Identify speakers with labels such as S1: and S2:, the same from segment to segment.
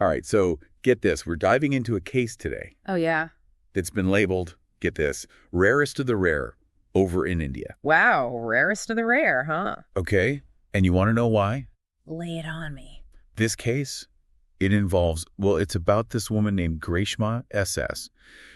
S1: All right, so get this. We're diving into a case today.
S2: Oh, yeah.
S1: That's been labeled, get this, rarest of the rare over in India.
S2: Wow, rarest of the rare, huh?
S1: Okay, and you want to know why?
S2: Lay it on me.
S1: This case, it involves, well, it's about this woman named Grishma SS.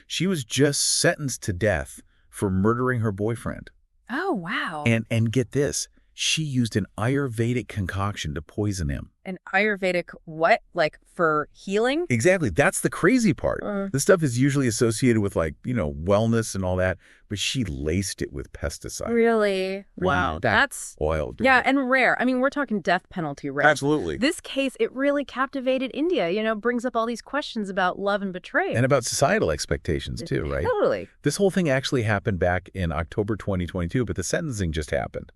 S1: She was just sentenced to death for murdering her boyfriend.
S2: Oh, wow.
S1: And get this, she used an Ayurvedic concoction to poison him.
S2: An Ayurvedic what? Like for healing?
S1: Exactly. That's the crazy part. This stuff is usually associated with wellness and all that, but she laced it with pesticide.
S2: Really? Wow. That's
S1: oil.
S2: Yeah, and rare. I mean, we're talking death penalty rare.
S1: Absolutely.
S2: This case, it really captivated India, brings up all these questions about love and betrayal.
S1: And about societal expectations too, right?
S2: Totally.
S1: This whole thing actually happened back in October 2022, but the sentencing just happened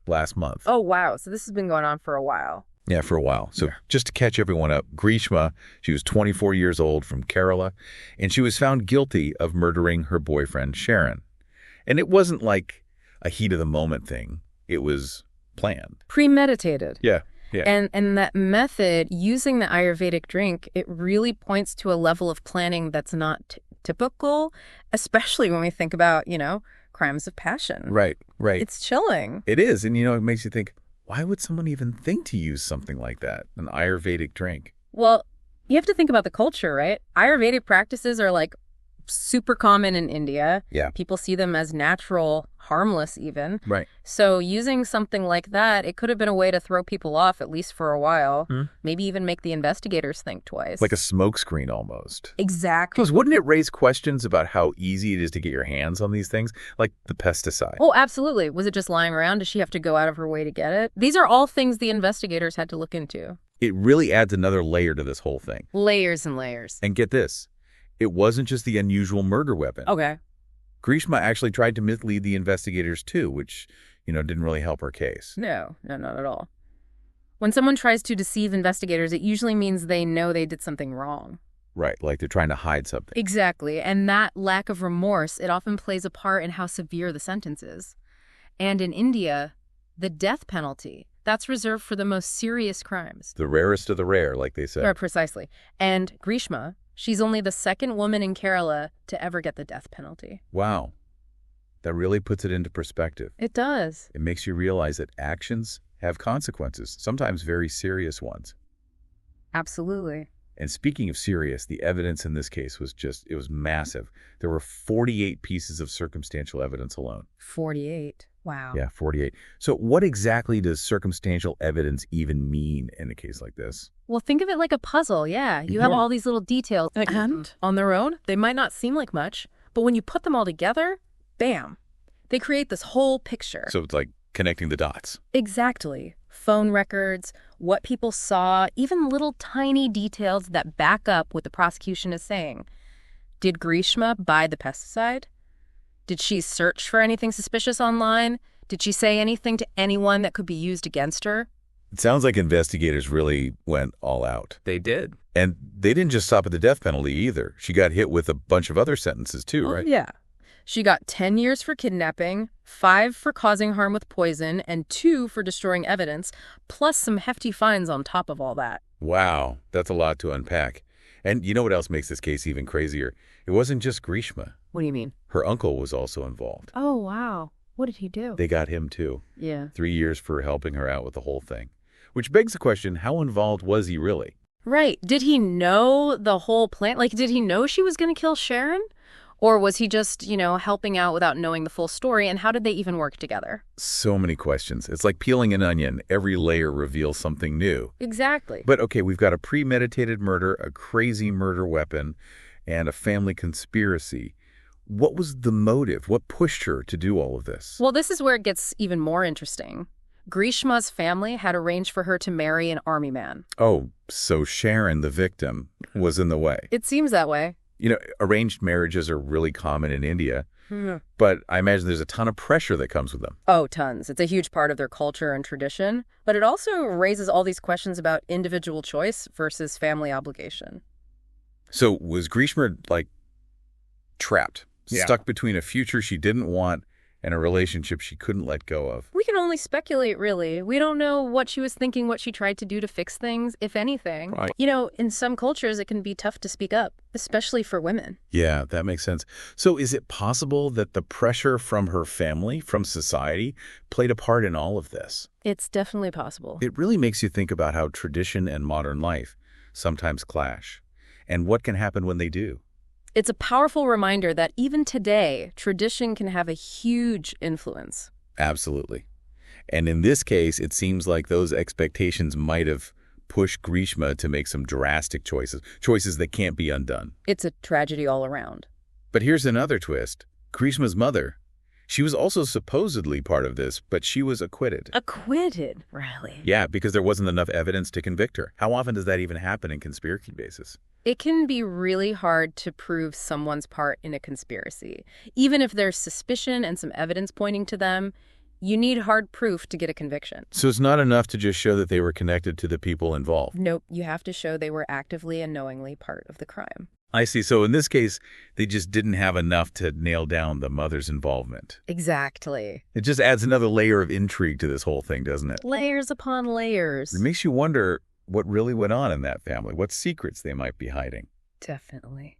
S1: last month.
S2: Oh, wow. So this has been going on for a while.
S1: Yeah, for a while. So just to catch everyone up, Grishma, she was 24 years old from Kerala, and she was found guilty of murdering her boyfriend, Sharon. And it wasn't like a heat-of-the-moment thing. It was planned.
S2: Premeditated.
S1: Yeah.
S2: And that method, using the Ayurvedic drink, it really points to a level of planning that's not typical, especially when we think about, crimes of passion.
S1: Right.
S2: It's chilling.
S1: It is. And, it makes you think, why would someone even think to use something like that, an Ayurvedic drink?
S2: Well, you have to think about the culture, right? Ayurvedic practices are super common in India.
S1: Yeah.
S2: People see them as natural, harmless even.
S1: Right.
S2: So using something like that, it could have been a way to throw people off, at least for a while. Maybe even make the investigators think twice.
S1: Like a smokescreen almost.
S2: Exactly.
S1: Because wouldn't it raise questions about how easy it is to get your hands on these things? Like the pesticide.
S2: Oh, absolutely. Was it just lying around? Does she have to go out of her way to get it? These are all things the investigators had to look into.
S1: It really adds another layer to this whole thing.
S2: Layers and layers.
S1: And get this. It wasn't just the unusual murder weapon.
S2: Okay.
S1: Grishma actually tried to mislead the investigators too, which, didn't really help her case.
S2: No, not at all. When someone tries to deceive investigators, it usually means they know they did something wrong.
S1: Right, like they're trying to hide something.
S2: Exactly, and that lack of remorse, it often plays a part in how severe the sentence is. And in India, the death penalty, that's reserved for the most serious crimes.
S1: The rarest of the rare, like they said.
S2: Precisely. And Grishma, she's only the second woman in Kerala to ever get the death penalty.
S1: Wow. That really puts it into perspective.
S2: It does.
S1: It makes you realize that actions have consequences, sometimes very serious ones.
S2: Absolutely.
S1: And speaking of serious, the evidence in this case was it was massive. There were 48 pieces of circumstantial evidence alone.
S2: 48. Wow.
S1: Yeah, 48. So what exactly does circumstantial evidence even mean in a case like this?
S2: Well, think of it like a puzzle, yeah. You have all these little details. And on their own, they might not seem like much, but when you put them all together, bam, they create this whole picture.
S1: So it's like connecting the dots.
S2: Exactly. Phone records, what people saw, even little tiny details that back up what the prosecution is saying. Did Grishma buy the pesticide? Did she search for anything suspicious online? Did she say anything to anyone that could be used against her?
S1: It sounds like investigators really went all out.
S3: They did.
S1: And they didn't just stop at the death penalty either. She got hit with a bunch of other sentences too, right?
S2: Yeah. She got 10 years for kidnapping, 5 for causing harm with poison, and 2 for destroying evidence, plus some hefty fines on top of all that.
S1: Wow, that's a lot to unpack. And you know what else makes this case even crazier? It wasn't just Grishma.
S2: What do you mean?
S1: Her uncle was also involved.
S2: Oh, wow. What did he do?
S1: They got him too.
S2: Yeah.
S1: 3 years for helping her out with the whole thing. Which begs the question, how involved was he really?
S2: Right. Did he know the whole plan? Did he know she was going to kill Sharon? Or was he just, helping out without knowing the full story? And how did they even work together?
S1: So many questions. It's like peeling an onion. Every layer reveals something new.
S2: Exactly.
S1: But okay, we've got a premeditated murder, a crazy murder weapon, and a family conspiracy. What was the motive? What pushed her to do all of this?
S2: Well, this is where it gets even more interesting. Grishma's family had arranged for her to marry an army man.
S1: Oh, so Sharon, the victim, was in the way.
S2: It seems that way.
S1: Arranged marriages are really common in India, but I imagine there's a ton of pressure that comes with them.
S2: Oh, tons. It's a huge part of their culture and tradition, but it also raises all these questions about individual choice versus family obligation.
S1: So was Grishma, trapped,
S3: Yeah.
S1: stuck between a future she didn't want and a relationship she couldn't let go of.
S2: We can only speculate, really. We don't know what she was thinking, what she tried to do to fix things, if anything.
S1: Right.
S2: You know, in some cultures, it can be tough to speak up, especially for women.
S1: Yeah, that makes sense. So is it possible that the pressure from her family, from society, played a part in all of this?
S2: It's definitely possible.
S1: It really makes you think about how tradition and modern life sometimes clash, and what can happen when they do.
S2: It's a powerful reminder that even today, tradition can have a huge influence.
S1: Absolutely. And in this case, it seems like those expectations might have pushed Grishma to make some drastic choices that can't be undone.
S2: It's a tragedy all around.
S1: But here's another twist. Grishma's mother, she was also supposedly part of this, but she was acquitted.
S2: Acquitted, really?
S1: Yeah, because there wasn't enough evidence to convict her. How often does that even happen in conspiracy cases?
S2: It can be really hard to prove someone's part in a conspiracy. Even if there's suspicion and some evidence pointing to them, you need hard proof to get a conviction.
S1: So it's not enough to just show that they were connected to the people involved.
S2: Nope, you have to show they were actively and knowingly part of the crime.
S1: I see. So in this case, they just didn't have enough to nail down the mother's involvement.
S2: Exactly.
S1: It just adds another layer of intrigue to this whole thing, doesn't it?
S2: Layers upon layers.
S1: It makes you wonder what really went on in that family, what secrets they might be hiding.
S2: Definitely.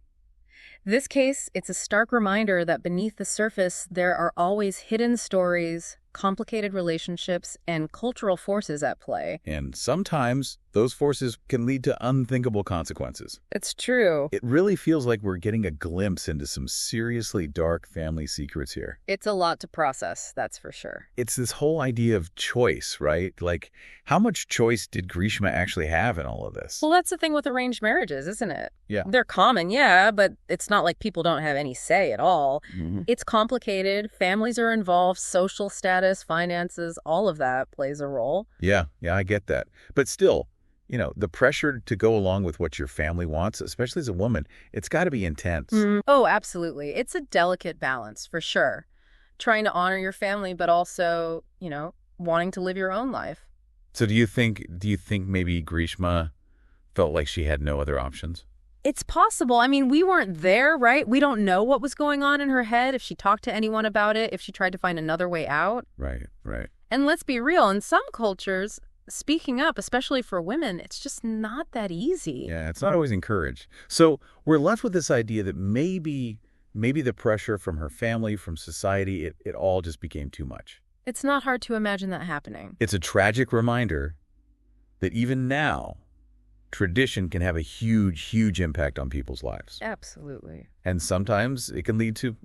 S2: This case, it's a stark reminder that beneath the surface, there are always hidden stories, complicated relationships, and cultural forces at play.
S1: And sometimes those forces can lead to unthinkable consequences.
S2: It's true.
S1: It really feels like we're getting a glimpse into some seriously dark family secrets here.
S2: It's a lot to process, that's for sure.
S1: It's this whole idea of choice, right? Like, how much choice did Grishma actually have in all of this?
S2: Well, that's the thing with arranged marriages, isn't it?
S1: Yeah.
S2: They're common, yeah, but it's not like people don't have any say at all.
S1: Mm-hmm.
S2: It's complicated. Families are involved, social status, finances, all of that plays a role.
S1: Yeah, I get that. But still, the pressure to go along with what your family wants, especially as a woman, it's got to be intense.
S2: Oh, absolutely. It's a delicate balance, for sure. Trying to honor your family, but also, wanting to live your own life.
S1: So do you think maybe Grishma felt like she had no other options?
S2: It's possible. I mean, we weren't there, right? We don't know what was going on in her head, if she talked to anyone about it, if she tried to find another way out.
S1: Right.
S2: And let's be real, in some cultures, speaking up, especially for women, it's just not that easy.
S1: Yeah, it's not always encouraged. So we're left with this idea that maybe the pressure from her family, from society, it all just became too much.
S2: It's not hard to imagine that happening.
S1: It's a tragic reminder that even now, tradition can have a huge, huge impact on people's lives.
S2: Absolutely.
S1: And sometimes it can lead to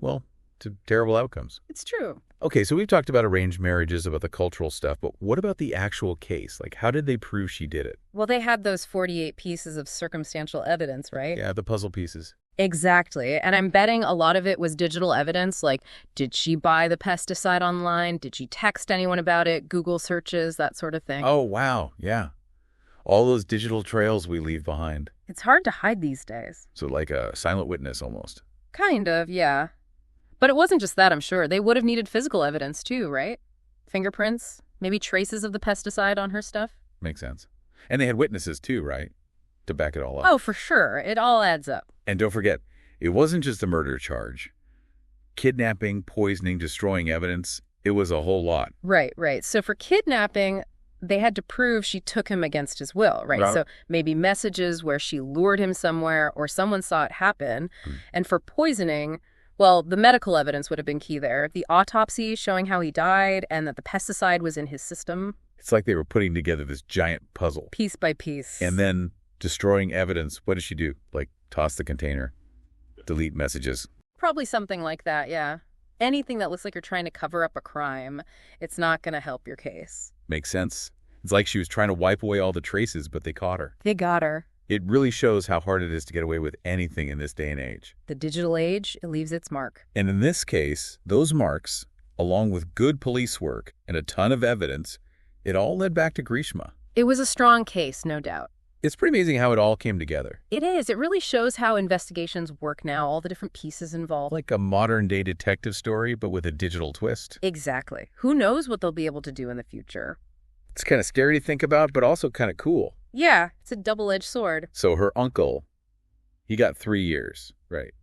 S1: terrible outcomes.
S2: It's true.
S1: Okay, so we've talked about arranged marriages, about the cultural stuff, but what about the actual case? Like, how did they prove she did it?
S2: Well, they had those 48 pieces of circumstantial evidence, right?
S1: Yeah, the puzzle pieces.
S2: Exactly. And I'm betting a lot of it was digital evidence, like, did she buy the pesticide online? Did she text anyone about it? Google searches, that sort of thing.
S1: Oh, wow. Yeah. All those digital trails we leave behind.
S2: It's hard to hide these days.
S1: So like a silent witness almost.
S2: Kind of, yeah. But it wasn't just that, I'm sure. They would have needed physical evidence too, right? Fingerprints, maybe traces of the pesticide on her stuff.
S1: Makes sense. And they had witnesses too, right? To back it all up.
S2: Oh, for sure. It all adds up.
S1: And don't forget, it wasn't just a murder charge. Kidnapping, poisoning, destroying evidence, it was a whole lot.
S2: Right. So for kidnapping, they had to prove she took him against his will, right? So maybe messages where she lured him somewhere or someone saw it happen. And for poisoning, well, the medical evidence would have been key there. The autopsy showing how he died and that the pesticide was in his system.
S1: It's like they were putting together this giant puzzle.
S2: Piece by piece.
S1: And then destroying evidence. What did she do? Like toss the container, delete messages.
S2: Probably something like that, yeah. Anything that looks like you're trying to cover up a crime, it's not going to help your case.
S1: Makes sense. It's like she was trying to wipe away all the traces, but they caught her.
S2: They got her.
S1: It really shows how hard it is to get away with anything in this day and age.
S2: The digital age, it leaves its mark.
S1: And in this case, those marks, along with good police work and a ton of evidence, it all led back to Grishma.
S2: It was a strong case, no doubt.
S1: It's pretty amazing how it all came together.
S2: It is. It really shows how investigations work now, all the different pieces involved.
S1: Like a modern-day detective story, but with a digital twist.
S2: Exactly. Who knows what they'll be able to do in the future?
S1: It's kind of scary to think about, but also kind of cool.
S2: Yeah, it's a double-edged sword.
S1: So her uncle, he got 3 years, right?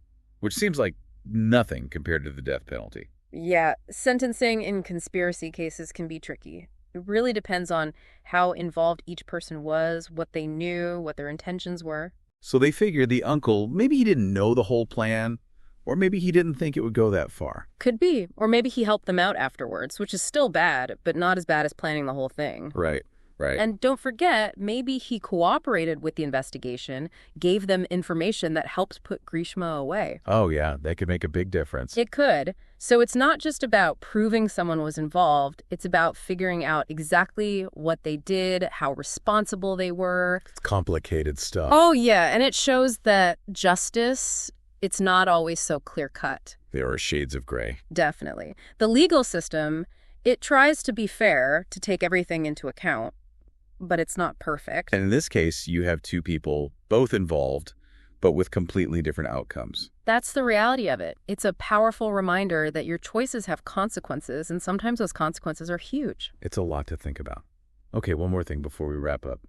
S1: Which seems like nothing compared to the death penalty.
S2: Yeah, sentencing in conspiracy cases can be tricky. It really depends on how involved each person was, what they knew, what their intentions were.
S1: So they figured the uncle, maybe he didn't know the whole plan, or maybe he didn't think it would go that far.
S2: Could be. Or maybe he helped them out afterwards, which is still bad, but not as bad as planning the whole thing.
S1: Right, right.
S2: And don't forget, maybe he cooperated with the investigation, gave them information that helped put Grishma away.
S1: Oh, yeah, that could make a big difference.
S2: It could. So it's not just about proving someone was involved. It's about figuring out exactly what they did, how responsible they were.
S1: It's complicated stuff.
S2: Oh, yeah. And it shows that justice, it's not always so clear-cut.
S1: There are shades of gray.
S2: Definitely. The legal system, it tries to be fair, to take everything into account, but it's not perfect.
S1: And in this case, you have two people, both involved, but with completely different outcomes.
S2: That's the reality of it. It's a powerful reminder that your choices have consequences, and sometimes those consequences are huge.
S1: It's a lot to think about. Okay, one more thing before we wrap up.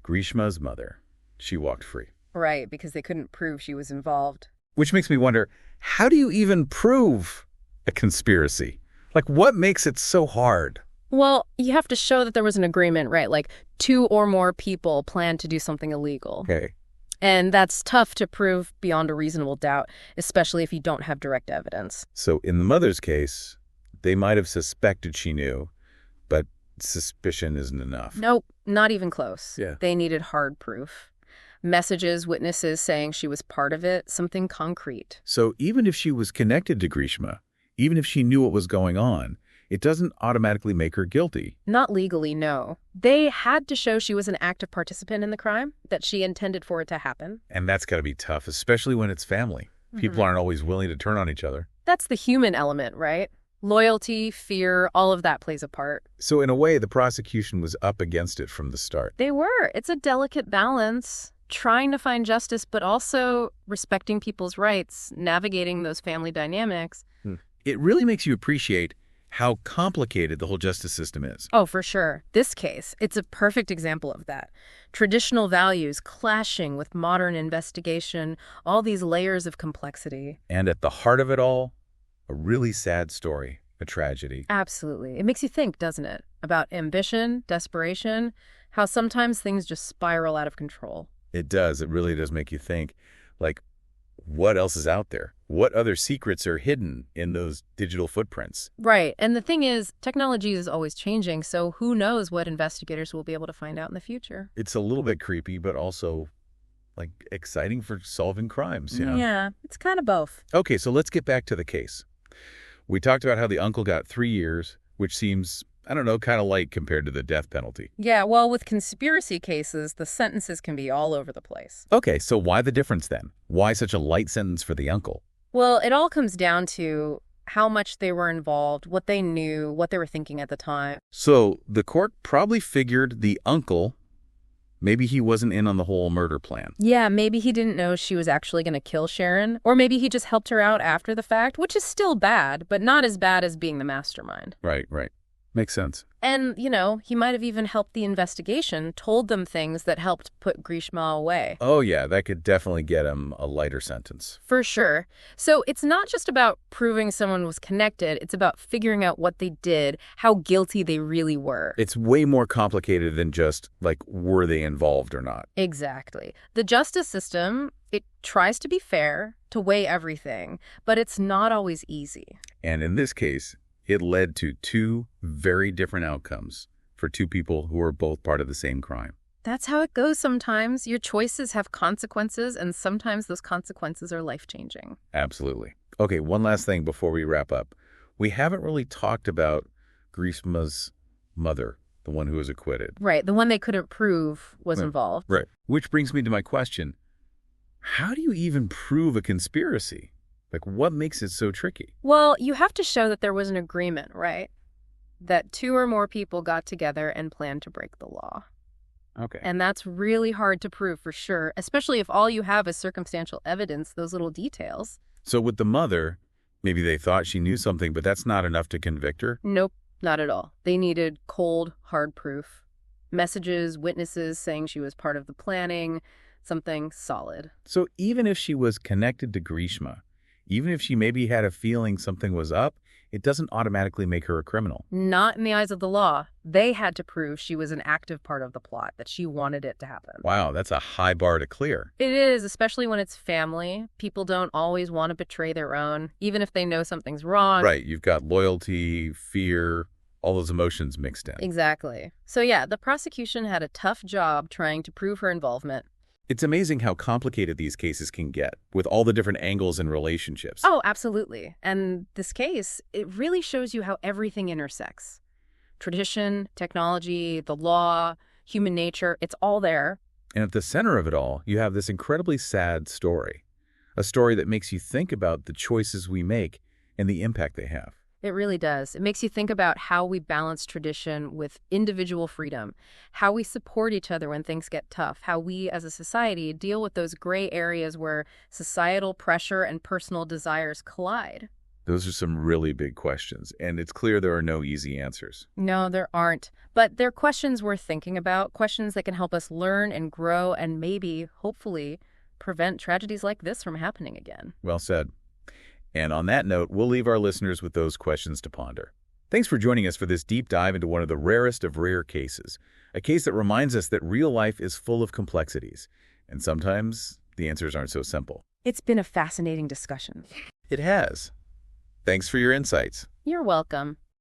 S1: Grishma's mother, she walked free.
S2: Right, because they couldn't prove she was involved.
S1: Which makes me wonder, how do you even prove a conspiracy? Like, what makes it so hard?
S2: Well, you have to show that there was an agreement, right? Like 2 or more people planned to do something illegal.
S1: Okay.
S2: And that's tough to prove beyond a reasonable doubt, especially if you don't have direct evidence.
S1: So in the mother's case, they might have suspected she knew, but suspicion isn't enough.
S2: Nope, not even close.
S1: Yeah.
S2: They needed hard proof. Messages, witnesses saying she was part of it, something concrete.
S1: So even if she was connected to Grishma, even if she knew what was going on, it doesn't automatically make her guilty.
S2: Not legally, no. They had to show she was an active participant in the crime, that she intended for it to happen.
S1: And that's got to be tough, especially when it's family. People aren't always willing to turn on each other.
S2: That's the human element, right? Loyalty, fear, all of that plays a part.
S1: So in a way, the prosecution was up against it from the start.
S2: They were. It's a delicate balance, trying to find justice, but also respecting people's rights, navigating those family dynamics.
S1: It really makes you appreciate how complicated the whole justice system is.
S2: Oh, for sure. This case, it's a perfect example of that. Traditional values clashing with modern investigation, all these layers of complexity.
S1: And at the heart of it all, a really sad story, a tragedy.
S2: Absolutely. It makes you think, doesn't it? About ambition, desperation, how sometimes things just spiral out of control.
S1: It does. It really does make you think, like, what else is out there? What other secrets are hidden in those digital footprints?
S2: Right. And the thing is, technology is always changing, so who knows what investigators will be able to find out in the future.
S1: It's a little bit creepy, but also, like, exciting for solving crimes, you know?
S2: Yeah, it's kind of both.
S1: Okay, so let's get back to the case. We talked about how the uncle got 3 years, which seems, I don't know, kind of light compared to the death penalty.
S2: Yeah, well, with conspiracy cases, the sentences can be all over the place.
S1: Okay, so why the difference then? Why such a light sentence for the uncle?
S2: Well, it all comes down to how much they were involved, what they knew, what they were thinking at the time.
S1: So the court probably figured the uncle, maybe he wasn't in on the whole murder plan.
S2: Yeah, maybe he didn't know she was actually going to kill Sharon, or maybe he just helped her out after the fact, which is still bad, but not as bad as being the mastermind.
S1: Right, right. Makes sense.
S2: And, you know, he might have even helped the investigation, told them things that helped put Grishma away.
S1: Oh, yeah, that could definitely get him a lighter sentence.
S2: For sure. So it's not just about proving someone was connected. It's about figuring out what they did, how guilty they really were.
S1: It's way more complicated than just, like, were they involved or not?
S2: Exactly. The justice system, it tries to be fair, to weigh everything, but it's not always easy.
S1: And in this case, it led to 2 very different outcomes for 2 people who were both part of the same crime.
S2: That's how it goes sometimes. Your choices have consequences, and sometimes those consequences are life-changing.
S1: Absolutely. Okay, one last thing before we wrap up. We haven't really talked about Grishma's mother, the one who was acquitted.
S2: Right, the one they couldn't prove was involved.
S1: Right. Which brings me to my question. How do you even prove a conspiracy? Like, what makes it so tricky?
S2: Well, you have to show that there was an agreement, right? That 2 or more people got together and planned to break the law.
S1: Okay.
S2: And that's really hard to prove for sure, especially if all you have is circumstantial evidence, those little details.
S1: So with the mother, maybe they thought she knew something, but that's not enough to convict her?
S2: Nope, not at all. They needed cold, hard proof. Messages, witnesses saying she was part of the planning, something solid.
S1: So even if she was connected to Grishma, even if she maybe had a feeling something was up, it doesn't automatically make her a criminal.
S2: Not in the eyes of the law. They had to prove she was an active part of the plot, that she wanted it to happen.
S1: Wow, that's a high bar to clear.
S2: It is, especially when it's family. People don't always want to betray their own, even if they know something's wrong.
S1: Right, you've got loyalty, fear, all those emotions mixed in.
S2: Exactly. So yeah, the prosecution had a tough job trying to prove her involvement.
S1: It's amazing how complicated these cases can get, with all the different angles and relationships.
S2: Oh, absolutely. And this case, it really shows you how everything intersects. Tradition, technology, the law, human nature, it's all there.
S1: And at the center of it all, you have this incredibly sad story. A story that makes you think about the choices we make and the impact they have.
S2: It really does. It makes you think about how we balance tradition with individual freedom, how we support each other when things get tough, how we as a society deal with those gray areas where societal pressure and personal desires collide.
S1: Those are some really big questions, and it's clear there are no easy answers.
S2: No, there aren't. But they're questions worth thinking about, questions that can help us learn and grow and maybe, hopefully, prevent tragedies like this from happening again.
S1: Well said. And on that note, we'll leave our listeners with those questions to ponder. Thanks for joining us for this deep dive into one of the rarest of rare cases, a case that reminds us that real life is full of complexities, and sometimes the answers aren't so simple.
S2: It's been a fascinating discussion.
S1: It has. Thanks for your insights.
S2: You're welcome.